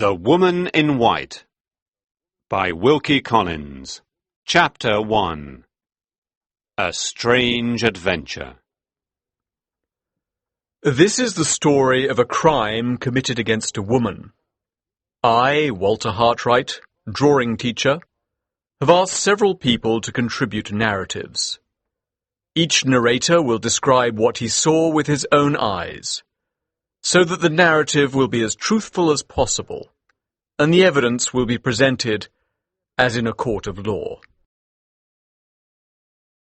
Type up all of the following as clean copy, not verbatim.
The Woman in White by Wilkie Collins. Chapter 1. A Strange Adventure. This is the story of a crime committed against a woman. I, Walter Hartwright, drawing teacher, have asked several people to contribute narratives. Each narrator will describe what he saw with his own eyes, so that the narrative will be as truthful as possible, and the evidence will be presented as in a court of law.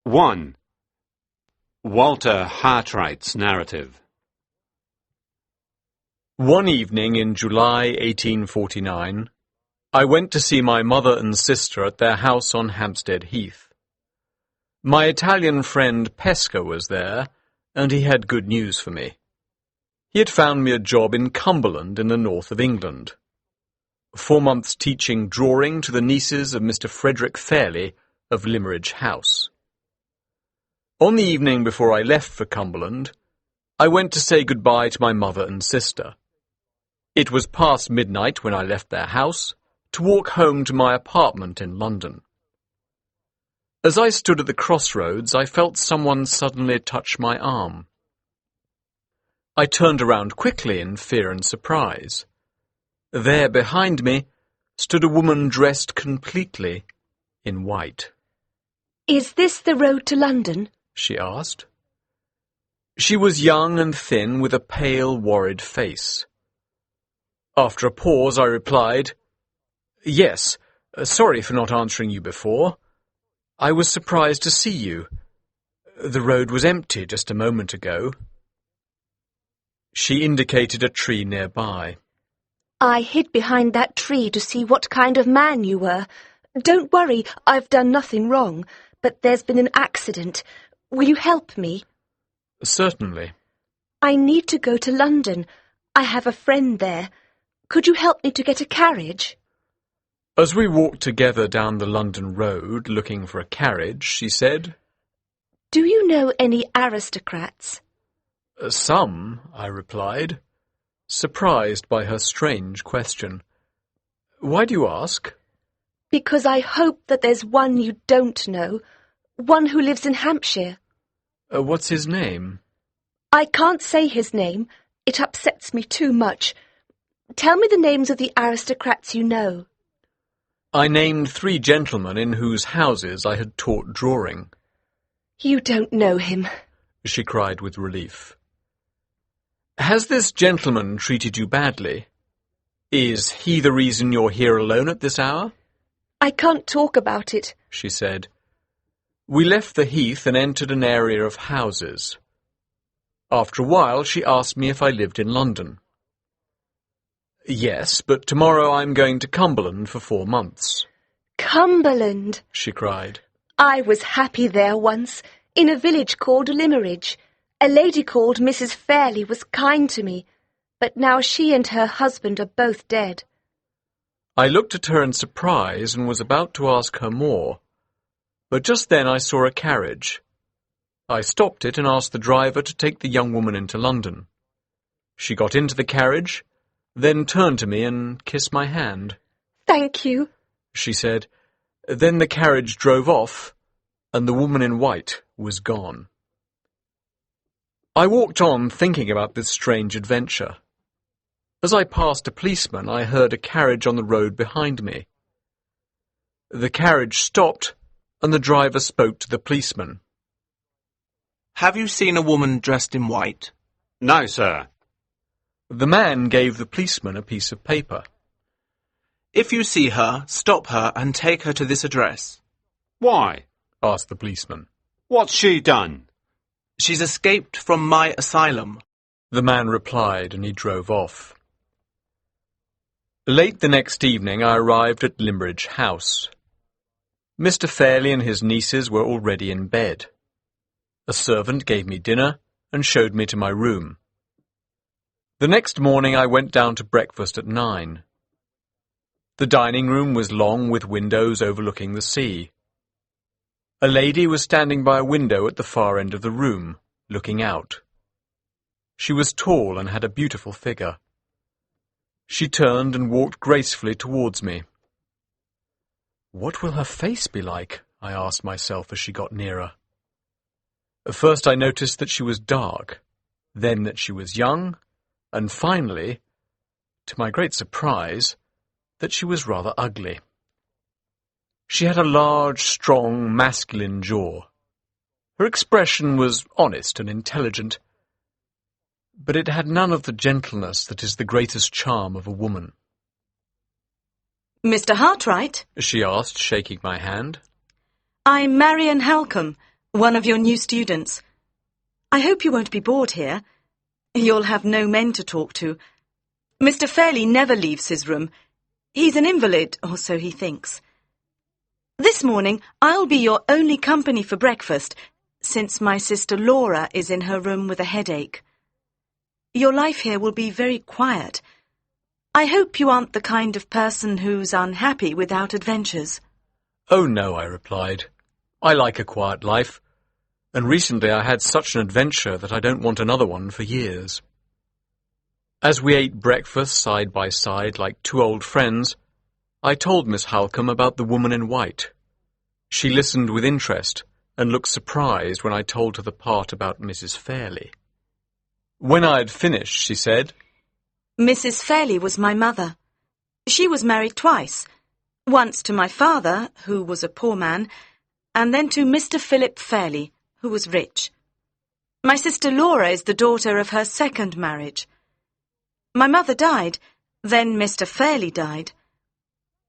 1. Walter Hartwright's narrative. One evening in July 1849, I went to see my mother and sister at their house on Hampstead Heath. My Italian friend Pesca was there, and he had good news for me. He had found me a job in Cumberland in the north of England. 4 months teaching drawing to the nieces of Mr. Frederick Fairley of Limmeridge House. On the evening before I left for Cumberland, I went to say goodbye to my mother and sister. It was past midnight when I left their house to walk home to my apartment in London. As I stood at the crossroads, I felt someone suddenly touch my arm. I turned around quickly in fear and surprise. There, behind me, stood a woman dressed completely in white. "Is this the road to London?" she asked. She was young and thin, with a pale, worried face. After a pause, I replied, "Yes, sorry for not answering you before. I was surprised to see you. The road was empty just a moment ago." She indicated a tree nearby. "I hid behind that tree to see what kind of man you were. Don't worry, I've done nothing wrong, but there's been an accident. Will you help me?" "Certainly." "I need to go to London. I have a friend there. Could you help me to get a carriage?" As we walked together down the London road looking for a carriage, she said, "Do you know any aristocrats?" "Some," I replied, surprised by her strange question. "Why do you ask?" "Because I hope that there's one you don't know, one who lives in Hampshire." What's his name?" "I can't say his name. It upsets me too much. Tell me the names of the aristocrats you know." I named 3 gentlemen in whose houses I had taught drawing. "You don't know him," she cried with relief. "Has this gentleman treated you badly? Is he the reason you're here alone at this hour?" "I can't talk about it," she said. We left the heath and entered an area of houses. After a while, she asked me if I lived in London. "Yes, but tomorrow I'm going to Cumberland for 4 months. "Cumberland!" she cried. "I was happy there once, in a village called Limmeridge. A lady called Mrs. Fairley was kind to me, but now she and her husband are both dead." I looked at her in surprise and was about to ask her more, but just then I saw a carriage. I stopped it and asked the driver to take the young woman into London. She got into the carriage, then turned to me and kissed my hand. "Thank you," she said. Then the carriage drove off, and the woman in white was gone. I walked on thinking about this strange adventure. As I passed a policeman, I heard a carriage on the road behind me. The carriage stopped, and the driver spoke to the policeman. "Have you seen a woman dressed in white?" No, sir. The man gave the policeman a piece of paper. "If you see her, stop her and take her to this address." Why? Asked the policeman. What's she done? "She's escaped from my asylum." The man replied, and he drove off. Late the next evening, I arrived at Limmeridge House. Mr. Fairley and his nieces were already in bed. A servant gave me dinner and showed me to my room. The next morning I went down to breakfast at 9. The dining room was long with windows overlooking the sea. A lady was standing by a window at the far end of the room, looking out. She was tall and had a beautiful figure. She turned and walked gracefully towards me. What will her face be like? I asked myself as she got nearer. At first I noticed that she was dark, then that she was young, and finally, to my great surprise, that she was rather ugly. She had a large, strong, masculine jaw. Her expression was honest and intelligent, but it had none of the gentleness that is the greatest charm of a woman. Mr. Hartright? She asked, shaking my hand. I'm Marian Halcombe, one of your new students. I hope you won't be bored here. You'll have no men to talk to. Mr. Fairley never leaves his room. He's an invalid, or so he thinks. This morning, I'll be your only company for breakfast, since my sister Laura is in her room with a headache. Your life here will be very quiet. I hope you aren't the kind of person who's unhappy without adventures. Oh, no, I replied. I like a quiet life, and recently I had such an adventure that I don't want another one for years. As we ate breakfast side by side like two old friends, I told Miss Halcombe about the woman in white. She listened with interest and looked surprised when I told her the part about Mrs. Fairley. When I had finished, she said, Mrs. Fairley was my mother. She was married twice, once to my father, who was a poor man, and then to Mr. Philip Fairley, who was rich. My sister Laura is the daughter of her second marriage. My mother died, then Mr. Fairley died.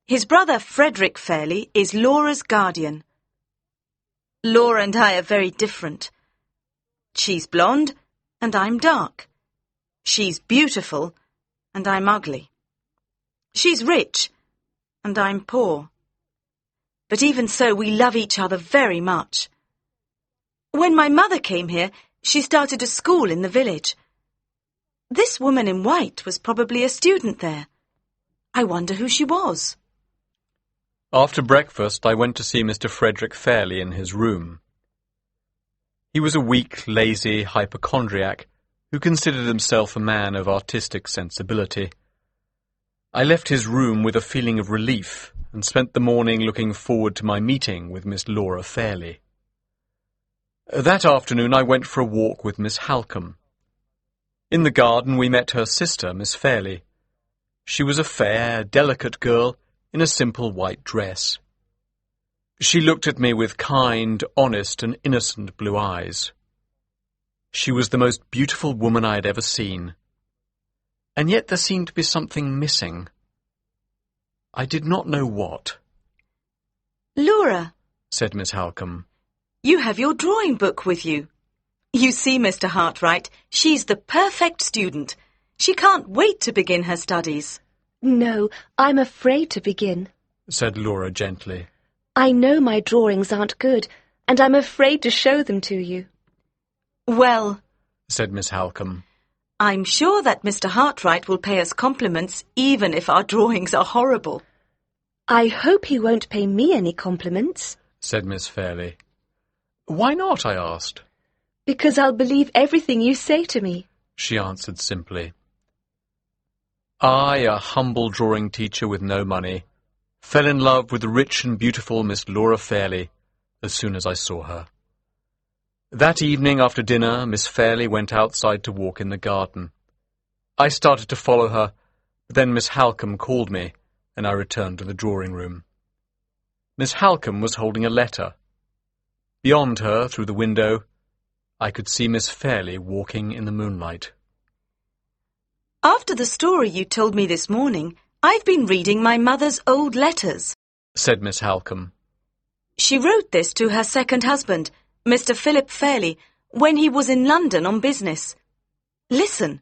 His brother Frederick Fairley is Laura's guardian. Laura and I are very different. She's blonde, and I'm dark. She's beautiful, and I'm ugly. She's rich, and I'm poor. But even so, we love each other very much. When my mother came here, she started a school in the village. This woman in white was probably a student there. I wonder who she was. After breakfast, I went to see Mr. Frederick Fairley in his room. He was a weak, lazy hypochondriac who considered himself a man of artistic sensibility. I left his room with a feeling of relief and spent the morning looking forward to my meeting with Miss Laura Fairley. That afternoon I went for a walk with Miss Halcombe. In the garden we met her sister, Miss Fairley. She was a fair, delicate girl in a simple white dress. She looked at me with kind, honest and innocent blue eyes. She was the most beautiful woman I had ever seen. And yet there seemed to be something missing. I did not know what. Laura, said Miss Halcombe. You have your drawing book with you. You see, Mr. Hartright, she's the perfect student. She can't wait to begin her studies. No, I'm afraid to begin, said Laura gently. I know my drawings aren't good, and I'm afraid to show them to you. Well, said Miss Halcombe, I'm sure that Mr. Hartright will pay us compliments even if our drawings are horrible. I hope he won't pay me any compliments, said Miss Fairley. Why not? I asked. Because I'll believe everything you say to me, she answered simply. I, a humble drawing teacher with no money, fell in love with the rich and beautiful Miss Laura Fairley as soon as I saw her. That evening after dinner, Miss Fairley went outside to walk in the garden. I started to follow her, but then Miss Halcombe called me, and I returned to the drawing room. Miss Halcombe was holding a letter. Beyond her, through the window, I could see Miss Fairley walking in the moonlight. After the story you told me this morning, I've been reading my mother's old letters, said Miss Halcombe. She wrote this to her second husband, Mr. Philip Fairley, when he was in London on business. Listen.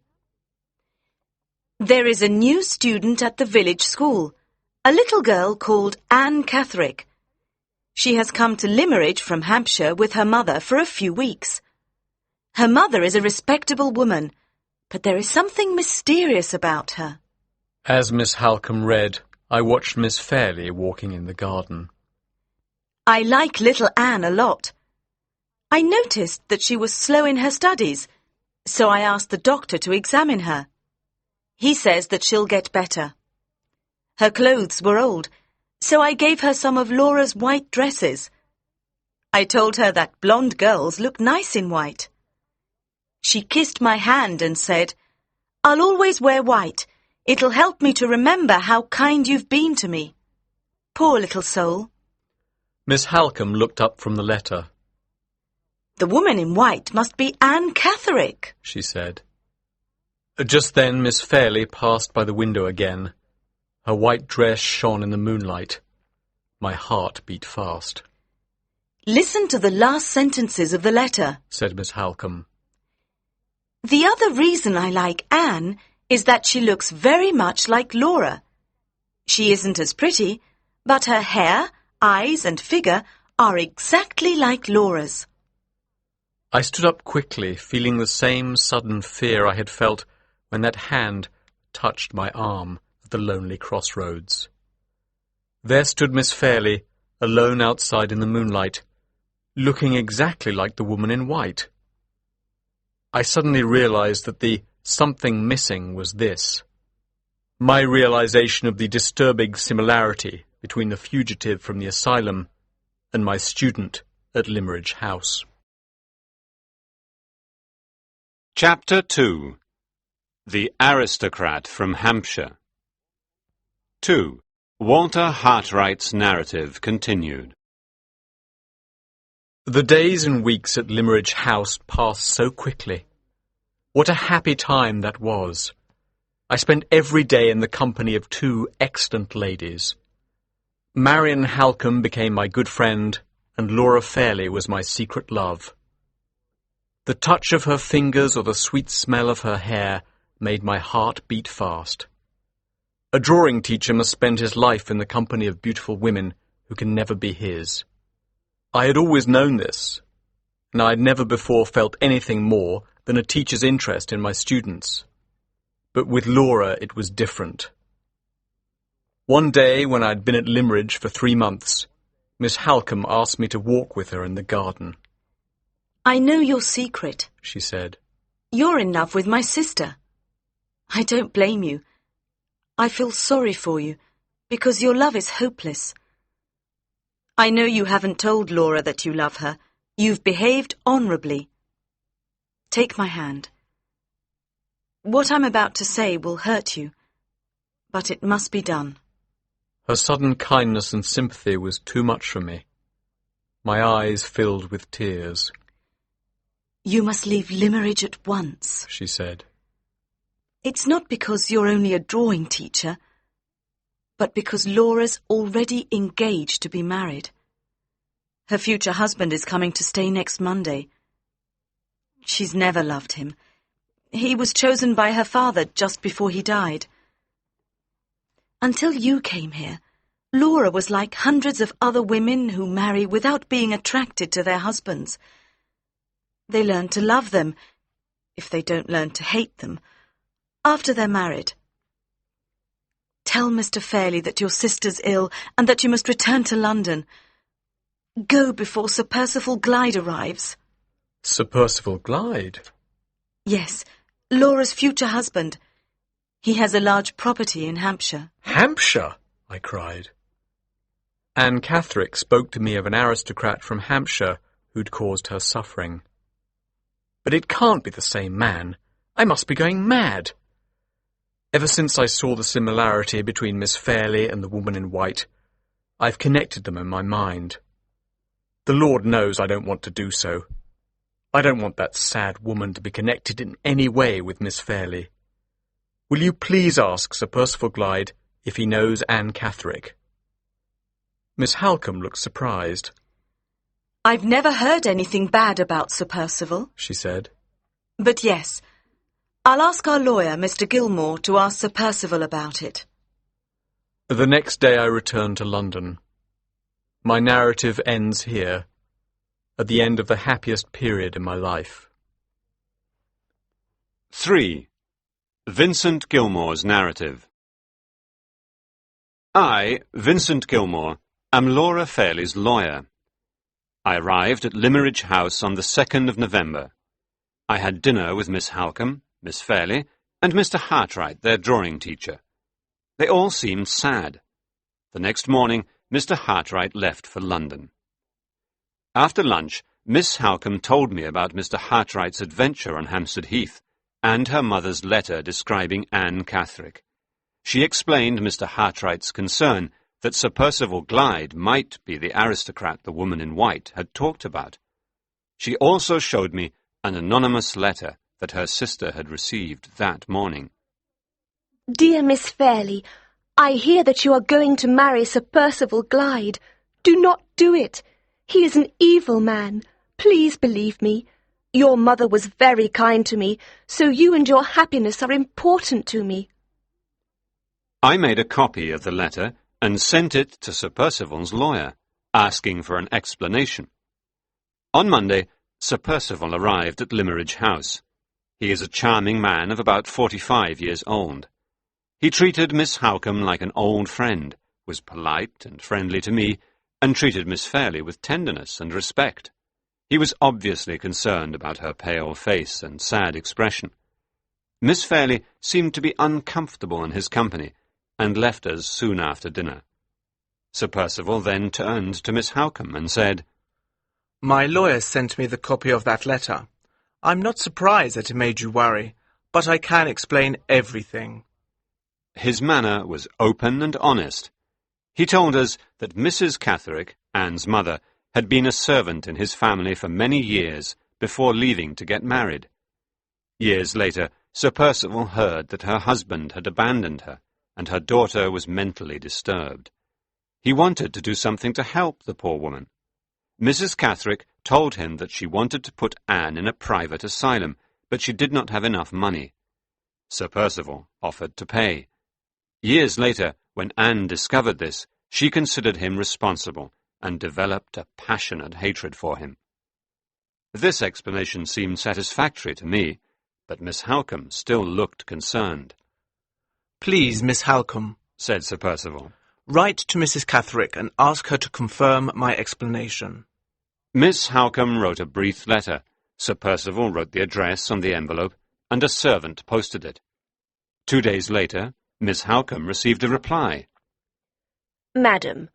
There is a new student at the village school, a little girl called Anne Catherick. She has come to Limmeridge from Hampshire with her mother for a few weeks. Her mother is a respectable woman, but there is something mysterious about her. As Miss Halcombe read, I watched Miss Fairley walking in the garden. I like little Anne a lot. I noticed that she was slow in her studies, so I asked the doctor to examine her. He says that she'll get better. Her clothes were old, so I gave her some of Laura's white dresses. I told her that blonde girls look nice in white. She kissed my hand and said, "I'll always wear white. It'll help me to remember how kind you've been to me." Poor little soul. Miss Halcombe looked up from the letter. "The woman in white must be Anne Catherick," she said. Just then Miss Fairley passed by the window again. Her white dress shone in the moonlight. My heart beat fast. "Listen to the last sentences of the letter," said Miss Halcombe. "The other reason I like Anne is that she looks very much like Laura. She isn't as pretty, but her hair, eyes and figure are exactly like Laura's." I stood up quickly, feeling the same sudden fear I had felt when that hand touched my arm at the lonely crossroads. There stood Miss Fairley, alone outside in the moonlight, looking exactly like the woman in white. I suddenly realized that the something missing was this: my realization of the disturbing similarity between the fugitive from the asylum and my student at Limmeridge House. Chapter 2. The Aristocrat from Hampshire. 2. Walter Hartwright's narrative continued. The days and weeks at Limmeridge House passed so quickly. What a happy time that was. I spent every day in the company of two excellent ladies. Marian Halcombe became my good friend, and Laura Fairley was my secret love. The touch of her fingers or the sweet smell of her hair made my heart beat fast. A drawing teacher must spend his life in the company of beautiful women who can never be his. I had always known this, and I had never before felt anything more than a teacher's interest in my students. But with Laura it was different. One day, when I had been at Limmeridge for 3 months, Miss Halcombe asked me to walk with her in the garden. "I know your secret," she said. "You're in love with my sister. I don't blame you. I feel sorry for you, because your love is hopeless. I know you haven't told Laura that you love her. You've behaved honourably. Take my hand. What I'm about to say will hurt you, but it must be done." Her sudden kindness and sympathy was too much for me. My eyes filled with tears. "You must leave Limmeridge at once," she said. "It's not because you're only a drawing teacher, but because Laura's already engaged to be married. Her future husband is coming to stay next Monday. She's never loved him. He was chosen by her father just before he died. Until you came here, Laura was like hundreds of other women who marry without being attracted to their husbands. They learn to love them, if they don't learn to hate them, after they're married. Tell Mr. Fairley that your sister's ill and that you must return to London. Go before Sir Percival Glyde arrives." Sir Percival Glyde? "Yes, Laura's future husband. He has a large property in Hampshire." Hampshire? I cried. Anne Catherick spoke to me of an aristocrat from Hampshire who'd caused her suffering. But it can't be the same man. I must be going mad. Ever since I saw the similarity between Miss Fairley and the woman in white, I've connected them in my mind. The Lord knows I don't want to do so. I don't want that sad woman to be connected in any way with Miss Fairley. Will you please ask Sir Percival Glyde if he knows Anne Catherick?" Miss Halcombe looked surprised. "I've never heard anything bad about Sir Percival," she said. "But yes, I'll ask our lawyer, Mr. Gilmore, to ask Sir Percival about it." The next day I returned to London. My narrative ends here, at the end of the happiest period in my life. 3. Vincent Gilmore's narrative. I, Vincent Gilmore, am Laura Fairley's lawyer. I arrived at Limmeridge House on the 2nd of November. I had dinner with Miss Halcombe, Miss Fairley, and Mr. Hartright, their drawing teacher. They all seemed sad. The next morning, Mr. Hartright left for London. After lunch, Miss Halcombe told me about Mr. Hartright's adventure on Hampstead Heath and her mother's letter describing Anne Catherick. She explained Mr. Hartright's concern that Sir Percival Glyde might be the aristocrat the woman in white had talked about. She also showed me an anonymous letter that her sister had received that morning. Dear Miss Fairley, I hear that you are going to marry Sir Percival Glyde. Do not do it. He is an evil man. Please believe me. Your mother was very kind to me, so you and your happiness are important to me. I made a copy of the letter and sent it to Sir Percival's lawyer, asking for an explanation. On Monday, Sir Percival arrived at Limmeridge House. He is a charming man of about 45 years old. He treated Miss Halcombe like an old friend, was polite and friendly to me, and treated Miss Fairley with tenderness and respect. He was obviously concerned about her pale face and sad expression. Miss Fairley seemed to be uncomfortable in his company, and left us soon after dinner. Sir Percival then turned to Miss Halcombe and said, My lawyer sent me the copy of that letter. I'm not surprised that it made you worry, but I can explain everything. His manner was open and honest. He told us that Mrs. Catherick, Anne's mother, had been a servant in his family for many years before leaving to get married. Years later, Sir Percival heard that her husband had abandoned her, and her daughter was mentally disturbed. He wanted to do something to help the poor woman. Mrs. Catherick told him that she wanted to put Anne in a private asylum, but she did not have enough money. Sir Percival offered to pay. Years later, when Anne discovered this, she considered him responsible and developed a passionate hatred for him. This explanation seemed satisfactory to me, but Miss Halcombe still looked concerned. Please, Miss Halcombe, said Sir Percival, write to Mrs. Catherick and ask her to confirm my explanation. Miss Halcombe wrote a brief letter. Sir Percival wrote the address on the envelope, and a servant posted it. 2 days later, Miss Halcombe received a reply. Madam,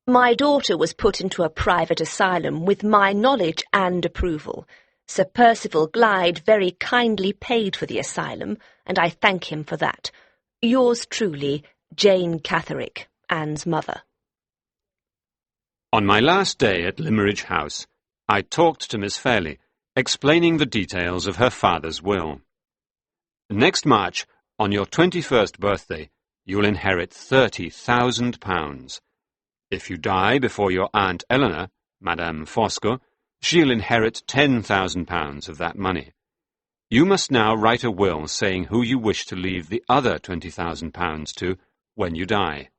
my daughter was put into a private asylum with my knowledge and approval. Sir Percival Glyde very kindly paid for the asylum, and I thank him for that. Yours truly, Jane Catherick, Anne's mother. On my last day at Limmeridge House, I talked to Miss Fairley, explaining the details of her father's will. Next March, on your 21st birthday, you'll inherit £30,000. If you die before your Aunt Eleanor, Madame Fosco, she'll inherit £10,000 of that money. You must now write a will saying who you wish to leave the other £20,000 to when you die.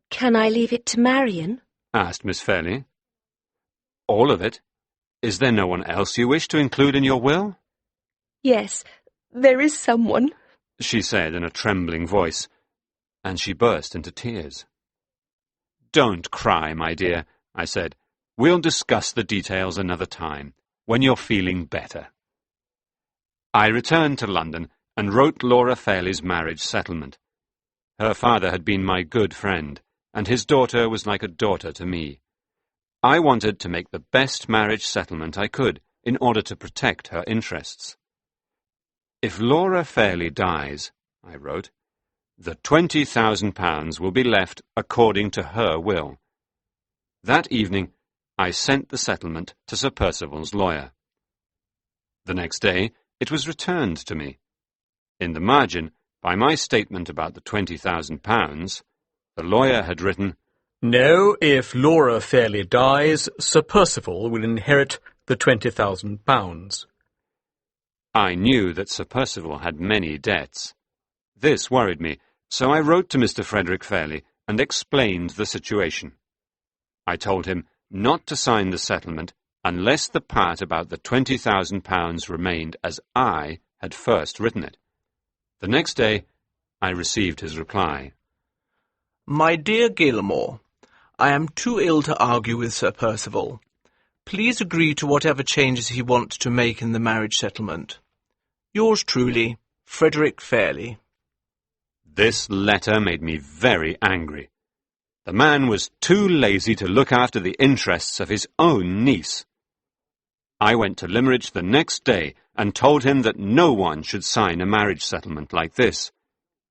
Can I leave it to Marion? Asked Miss Fairley. All of it? Is there no one else you wish to include in your will? Yes, there is someone, she said in a trembling voice, and she burst into tears. Don't cry, my dear, I said. We'll discuss the details another time, when you're feeling better. I returned to London and wrote Laura Fairley's marriage settlement. Her father had been my good friend, and his daughter was like a daughter to me. I wanted to make the best marriage settlement I could in order to protect her interests. If Laura Fairley dies, I wrote, the £20,000 will be left according to her will. That evening, I sent the settlement to Sir Percival's lawyer. The next day, it was returned to me. In the margin, by my statement about the £20,000, the lawyer had written, No, if Laura Fairley dies, Sir Percival will inherit the £20,000. I knew that Sir Percival had many debts. This worried me, so I wrote to Mr. Frederick Fairley and explained the situation. I told him not to sign the settlement unless the part about the £20,000 remained as I had first written it. The next day, I received his reply. My dear Gilmore, I am too ill to argue with Sir Percival. Please agree to whatever changes he wants to make in the marriage settlement. Yours truly, Frederick Fairley. This letter made me very angry. The man was too lazy to look after the interests of his own niece. I went to Limmeridge the next day and told him that no one should sign a marriage settlement like this.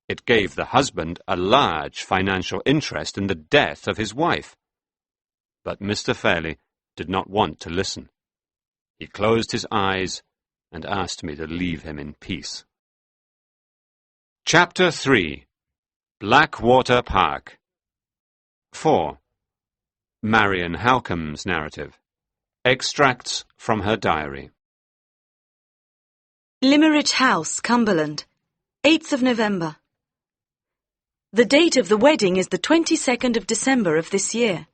It gave the husband a large financial interest in the death of his wife. But Mr. Fairley did not want to listen. He closed his eyes and asked me to leave him in peace. Chapter 3. Blackwater Park. 4. Marion Halcomb's narrative. Extracts from her diary. Limmeridge House, Cumberland, 8th of November. The date of the wedding is the 22nd of December of this year.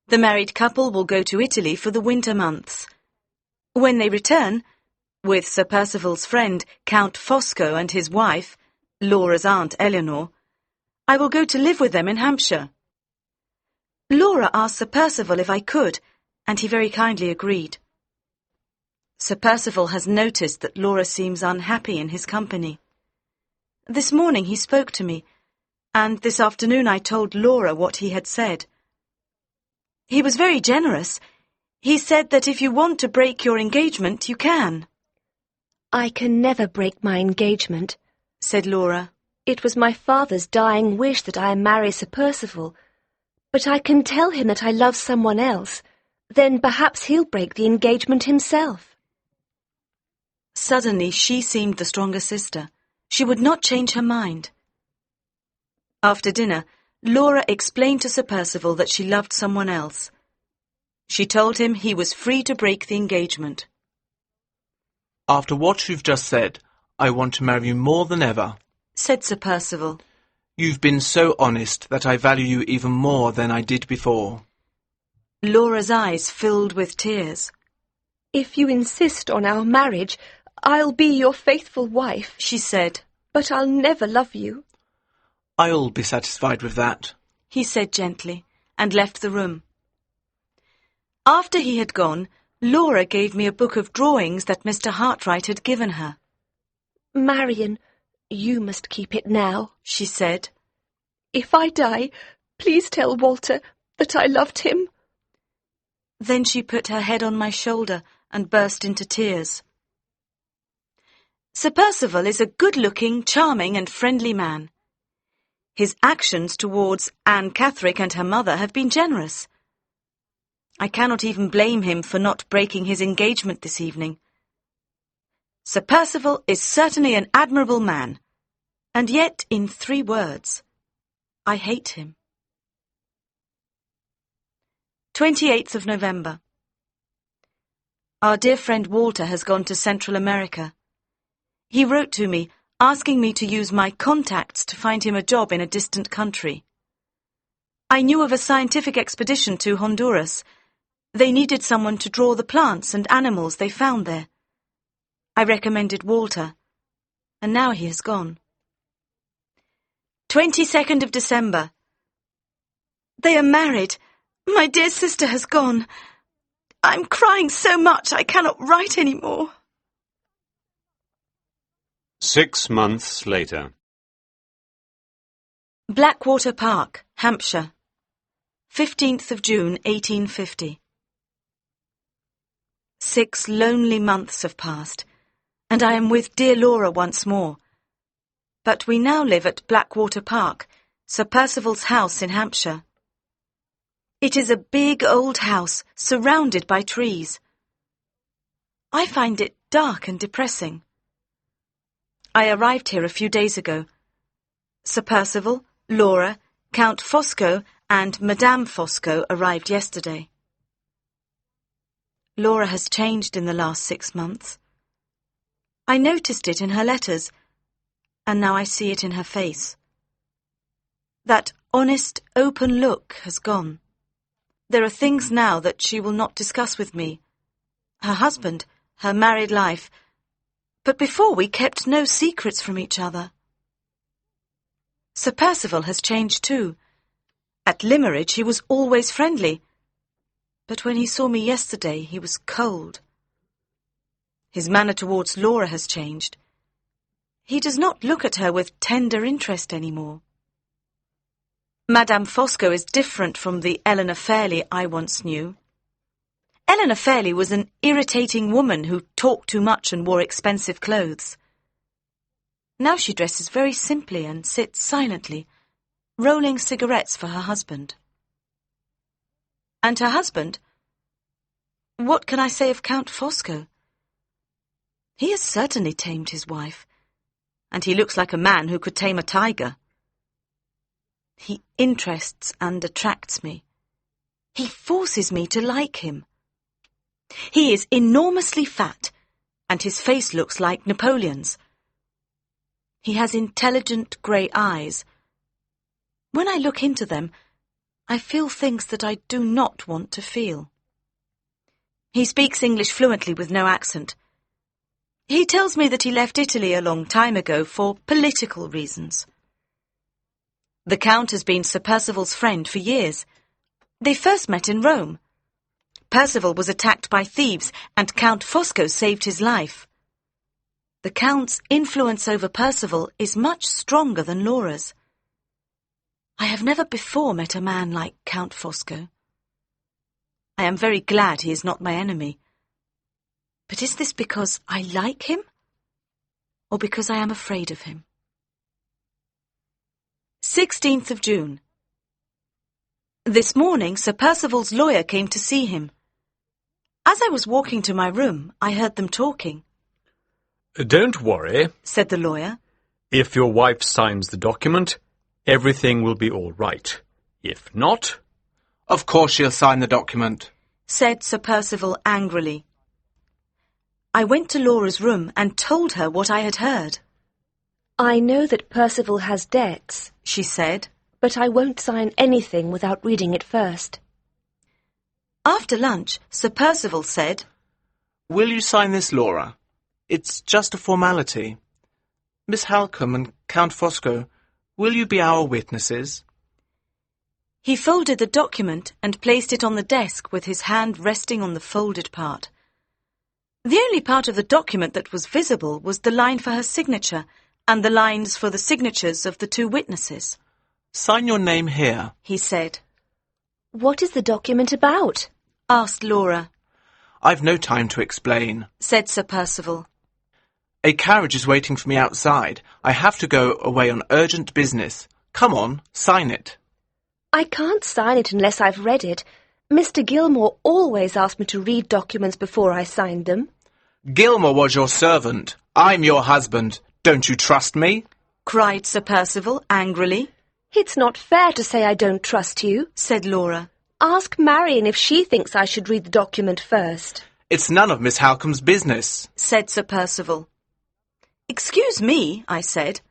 The married couple will go to Italy for the winter months. When they return, with Sir Percival's friend, Count Fosco, and his wife, Laura's aunt Eleanor, I will go to live with them in Hampshire. Laura asked Sir Percival if I could, and he very kindly agreed. Sir Percival has noticed that Laura seems unhappy in his company. This morning he spoke to me, and this afternoon I told Laura what he had said. He was very generous. He said that if you want to break your engagement, you can. I can never break my engagement, said Laura. It was my father's dying wish that I marry Sir Percival, but I can tell him that I love someone else. Then perhaps he'll break the engagement himself. Suddenly she seemed the stronger sister. She would not change her mind. After dinner, Laura explained to Sir Percival that she loved someone else. She told him he was free to break the engagement. After what you've just said, I want to marry you more than ever, said Sir Percival. You've been so honest that I value you even more than I did before. Laura's eyes filled with tears. If you insist on our marriage, I'll be your faithful wife, she said. But I'll never love you. I'll be satisfied with that, he said gently, and left the room. After he had gone, Laura gave me a book of drawings that Mr. Hartright had given her. Marion, you must keep it now, she said. If I die, please tell Walter that I loved him. Then she put her head on my shoulder and burst into tears. Sir Percival is a good-looking, charming and friendly man. His actions towards Anne Catherick and her mother have been generous. I cannot even blame him for not breaking his engagement this evening. Sir Percival is certainly an admirable man, and yet, in 3 words, I hate him. 28th of November. Our dear friend Walter has gone to Central America. He wrote to me, asking me to use my contacts to find him a job in a distant country. I knew of a scientific expedition to Honduras. They needed someone to draw the plants and animals they found there. I recommended Walter, and now he has gone. 22nd of December. They are married. My dear sister has gone. I'm crying so much I cannot write any more. 6 months later. Blackwater Park, Hampshire, 15th of June, 1850. 6 lonely months have passed, and I am with dear Laura once more. But we now live at Blackwater Park, Sir Percival's house in Hampshire. It is a big old house surrounded by trees. I find it dark and depressing. I arrived here a few days ago. Sir Percival, Laura, Count Fosco and Madame Fosco arrived yesterday. Laura has changed in the last 6 months. I noticed it in her letters, and now I see it in her face. That honest, open look has gone. There are things now that she will not discuss with me. Her husband, her married life, but before we kept no secrets from each other. Sir Percival has changed too. At Limmeridge he was always friendly, but when he saw me yesterday he was cold. His manner towards Laura has changed. He does not look at her with tender interest anymore. Madame Fosco is different from the Eleanor Fairley I once knew. Eleanor Fairley was an irritating woman who talked too much and wore expensive clothes. Now she dresses very simply and sits silently, rolling cigarettes for her husband. And her husband? What can I say of Count Fosco? He has certainly tamed his wife, and he looks like a man who could tame a tiger. He interests and attracts me. He forces me to like him. He is enormously fat, and his face looks like Napoleon's. He has intelligent grey eyes. When I look into them, I feel things that I do not want to feel. He speaks English fluently with no accent. He tells me that he left Italy a long time ago for political reasons. The Count has been Sir Percival's friend for years. They first met in Rome. Percival was attacked by thieves, and Count Fosco saved his life. The Count's influence over Percival is much stronger than Laura's. I have never before met a man like Count Fosco. I am very glad he is not my enemy. But is this because I like him, or because I am afraid of him? 16th of June. This morning Sir Percival's lawyer came to see him. As I was walking to my room, I heard them talking. Don't worry, said the lawyer. If your wife signs the document, everything will be all right. If not... Of course she'll sign the document, said Sir Percival angrily. I went to Laura's room and told her what I had heard. I know that Percival has debts, she said, but I won't sign anything without reading it first. After lunch, Sir Percival said, Will you sign this, Laura? It's just a formality. Miss Halcombe and Count Fosco, will you be our witnesses? He folded the document and placed it on the desk with his hand resting on the folded part. The only part of the document that was visible was the line for her signature and the lines for the signatures of the two witnesses. Sign your name here, he said. What is the document about? Asked Laura. I've no time to explain, said Sir Percival. A carriage is waiting for me outside. I have to go away on urgent business. Come on, sign it. I can't sign it unless I've read it. Mr. Gilmore always asked me to read documents before I signed them. Gilmore was your servant. I'm your husband. Don't you trust me? Cried Sir Percival angrily. It's not fair to say I don't trust you, said Laura. Ask Marion if she thinks I should read the document first. It's none of Miss Halcombe's business, said Sir Percival. Excuse me, I said,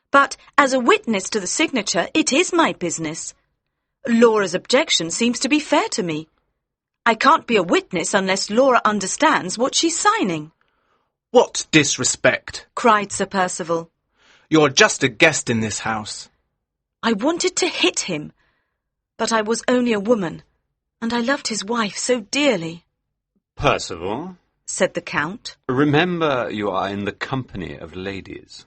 but as a witness to the signature, it is my business. Laura's objection seems to be fair to me. I can't be a witness unless Laura understands what she's signing. What disrespect, cried Sir Percival. You're just a guest in this house. I wanted to hit him, but I was only a woman, and I loved his wife so dearly. Percival, said the Count. Remember you are in the company of ladies.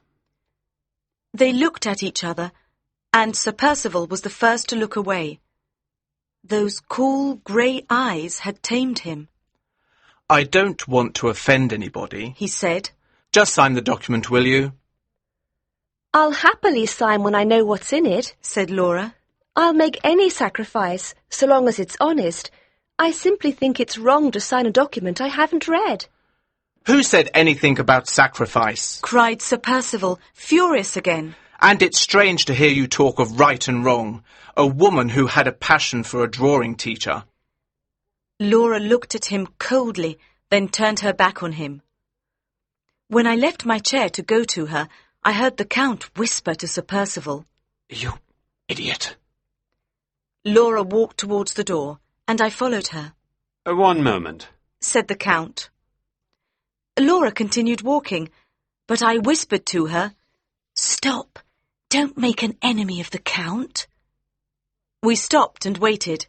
They looked at each other, and Sir Percival was the first to look away. Those cool grey eyes had tamed him. I don't want to offend anybody, he said. Just sign the document, will you? I'll happily sign when I know what's in it, said Laura. I'll make any sacrifice, so long as it's honest. I simply think it's wrong to sign a document I haven't read. Who said anything about sacrifice? Cried Sir Percival, furious again. And it's strange to hear you talk of right and wrong, a woman who had a passion for a drawing teacher. Laura looked at him coldly, then turned her back on him. When I left my chair to go to her, I heard the Count whisper to Sir Percival, You idiot. Laura walked towards the door, and I followed her. One moment, said the Count. Laura continued walking, but I whispered to her, Stop! Don't make an enemy of the Count. We stopped and waited.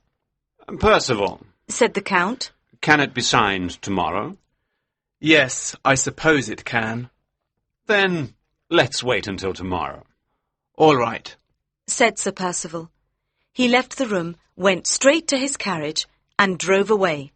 Percival, said the Count. Can it be signed tomorrow? Yes, I suppose it can. Then Let's wait until tomorrow. All right, said Sir Percival. He left the room, went straight to his carriage, and drove away.